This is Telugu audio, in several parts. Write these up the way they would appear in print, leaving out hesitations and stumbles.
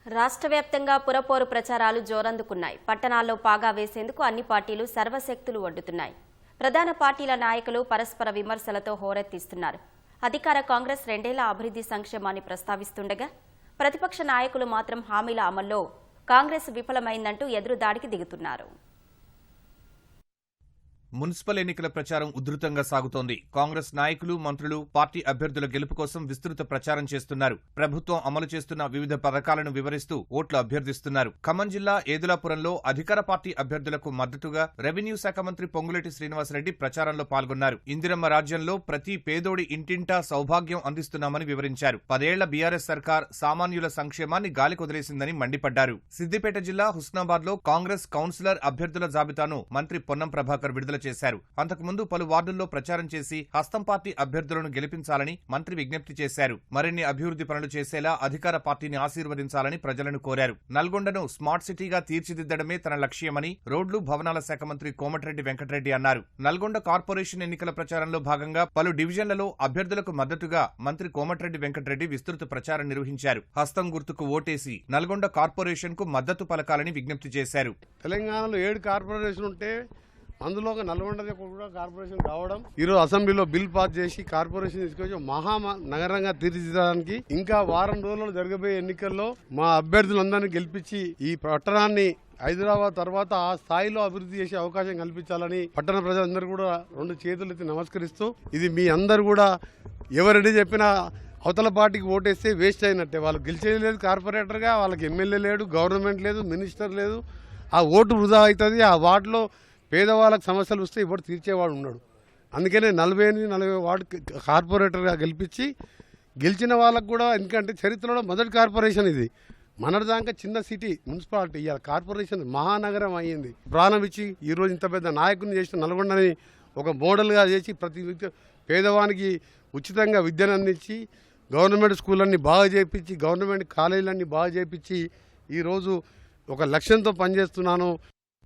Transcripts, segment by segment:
రాష్ట్ర వ్యాప్తంగా పురపోరు ప్రచారాలు జోరందుకున్నాయి. పట్టణాల్లో పాగా వేసేందుకు అన్ని పార్టీలు సర్వశక్తులు ఒడ్డుతున్నాయి. ప్రధాన పార్టీల నాయకులు పరస్పర విమర్శలతో హోరెత్తిస్తున్నారు. అధికార కాంగ్రెస్ రెండేళ్ల అభివృద్ధి సంక్షేమాన్ని ప్రస్తావిస్తుండగా ప్రతిపక్ష నాయకులు మాత్రం హామీల అమల్లో కాంగ్రెస్ విఫలమైందంటూ ఎదురుదాడికి దిగుతున్నారు. మున్సిపల్ ఎన్నికల ప్రచారం ఉధృతంగా సాగుతోంది. కాంగ్రెస్ నాయకులు, మంత్రులు పార్టీ అభ్యర్థుల గెలుపు కోసం విస్తృత ప్రచారం చేస్తున్నారు. ప్రభుత్వం అమలు చేస్తున్న వివిధ పథకాలను వివరిస్తూ ఓట్లు అభ్యర్థిస్తున్నారు. ఖమ్మం జిల్లా ఏదులాపురంలో అధికార పార్టీ అభ్యర్థులకు మద్దతుగా రెవెన్యూ శాఖ మంత్రి పొంగులేటి శ్రీనివాసరెడ్డి ప్రచారంలో పాల్గొన్నారు. ఇందిరమ్మ రాజ్యంలో ప్రతి పేదోడి ఇంటింటా సౌభాగ్యం అందిస్తున్నామని వివరించారు. 10 ఏళ్ల బీఆర్ఎస్ సర్కార్ సామాన్యుల సంక్షేమాన్ని గాలికొదిలేసిందని మండిపడ్డారు. సిద్దిపేట జిల్లా హుస్నాబాద్ లో కాంగ్రెస్ కౌన్సిలర్ అభ్యర్థుల జాబితాను మంత్రి పొన్నం ప్రభాకర్ విడుదల చేశారు. అంతకుముందు పలు వార్డుల్లో ప్రచారం చేసి హస్తం పార్టీ అభ్యర్థులను గెలిపించాలని మంత్రి విజ్ఞప్తి చేశారు. మరిన్ని అభివృద్ధి పనులు చేసేలా అధికార పార్టీని ఆశీర్వదించాలని ప్రజలను కోరారు. నల్గొండను స్మార్ట్ సిటీగా తీర్చిదిద్దడమే తన లక్ష్యమని రోడ్లు, భవనాల శాఖ మంత్రి కోమటిరెడ్డి వెంకటరెడ్డి అన్నారు. నల్గొండ కార్పొరేషన్ ఎన్నికల ప్రచారంలో భాగంగా పలు డివిజన్లలో అభ్యర్థులకు మద్దతుగా మంత్రి కోమటిరెడ్డి వెంకటరెడ్డి విస్తృత ప్రచారం నిర్వహించారు. హస్తం గుర్తుకు ఓటేసి నల్గొండ కార్పొరేషన్ కు మద్దతు పలకాలని విజ్ఞప్తి చేశారు. తెలంగాణలో 7 కార్పొరేషన్ ఉంటే అందులో నల్గొండ కూడా కార్పొరేషన్ కావడం, ఈరోజు అసెంబ్లీలో బిల్ పాస్ చేసి కార్పొరేషన్ తీసుకొచ్చి మహా నగరంగా తీర్చిదిద్దడానికి ఇంకా వారం రోజుల్లో జరగబోయే ఎన్నికల్లో మా అభ్యర్థులందరినీ గెలిపించి ఈ పట్టణాన్ని హైదరాబాద్ తర్వాత ఆ స్థాయిలో అభివృద్ధి చేసే అవకాశం కల్పించాలని పట్టణ ప్రజలందరూ కూడా 2 చేతులెత్తి నమస్కరిస్తూ, ఇది మీ అందరు కూడా ఎవరెన్ని చెప్పినా అవతల పార్టీకి ఓటేస్తే వేస్ట్ అయినట్టే. వాళ్ళు గెలిచేది లేదు కార్పొరేటర్గా, వాళ్ళకి ఎమ్మెల్యే లేడు, గవర్నమెంట్ లేదు, మినిస్టర్ లేదు. ఆ ఓటు వృధా అవుతుంది. ఆ వార్డులో పేదవాళ్ళకి సమస్యలు వస్తే ఇప్పుడు తీర్చేవాడు ఉన్నాడు. అందుకనే 48-40 వార్డు కార్పొరేటర్గా గెలిపించి గెలిచిన వాళ్ళకు కూడా, ఎందుకంటే చరిత్రలో మొదటి కార్పొరేషన్ ఇది. మనదాకా చిన్న సిటీ మున్సిపాలిటీ, ఇవాళ కార్పొరేషన్ మహానగరం అయ్యింది. ప్రాణం ఇచ్చి ఈరోజు ఇంత పెద్ద నాయకుని చేసిన నల్గొండని ఒక మోడల్గా చేసి ప్రతి పేదవానికి ఉచితంగా విద్యను అందించి గవర్నమెంట్ స్కూళ్ళన్నీ బాగా చేయించి గవర్నమెంట్ కాలేజీలన్నీ బాగా చేయించి ఈరోజు ఒక లక్ష్యంతో పనిచేస్తున్నాను.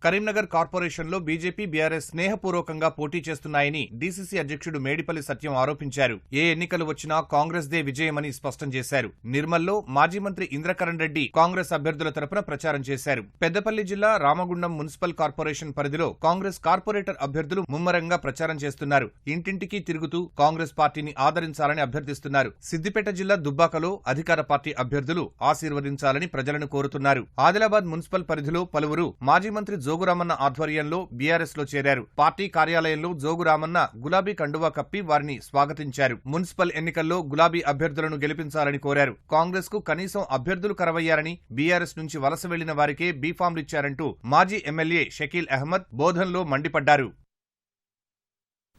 కరీంనగర్ కార్పొరేషన్లో బీజేపీ, బీఆర్ఎస్ స్నేహపూర్వకంగా పోటీ చేస్తున్నాయని డీసీసీ అధ్యక్షుడు మేడిపల్లి సత్యం ఆరోపించారు. ఏ ఎన్నికలు వచ్చినా కాంగ్రెస్ దే విజయమని స్పష్టం చేశారు. నిర్మల్లో మాజీ మంత్రి ఇంద్రకరణ్ రెడ్డి కాంగ్రెస్ అభ్యర్థుల తరపున ప్రచారం చేశారు. పెద్దపల్లి జిల్లా రామగుండం మున్సిపల్ కార్పొరేషన్ పరిధిలో కాంగ్రెస్ కార్పొరేటర్ అభ్యర్థులు ముమ్మరంగా ప్రచారం చేస్తున్నారు. ఇంటింటికి తిరుగుతూ కాంగ్రెస్ పార్టీని ఆదరించాలని అభ్యర్థిస్తున్నారు. సిద్దిపేట జిల్లా దుబ్బాకలో అధికార పార్టీ అభ్యర్థులు ఆశీర్వదించాలని ప్రజలను కోరుతున్నారు. ఆదిలాబాద్ మున్సిపల్ పరిధిలో పలువురు మాజీ మంత్రి జోగురామన్న ఆధ్వర్యంలో బీఆర్ఎస్ లో చేరారు. పార్టీ కార్యాలయంలో జోగురామన్న గులాబీ కండువా కప్పి వారిని స్వాగతించారు. మున్సిపల్ ఎన్నికల్లో గులాబీ అభ్యర్థులను గెలిపించాలని కోరారు. కాంగ్రెస్ కు కనీసం అభ్యర్థులు కరవయ్యారని, బీఆర్ఎస్ నుంచి వలస వెళ్లిన వారికే బీఫామ్లు ఇచ్చారంటూ మాజీ ఎమ్మెల్యే షకీల్ అహ్మద్ బోధన్లో మండిపడ్డారు.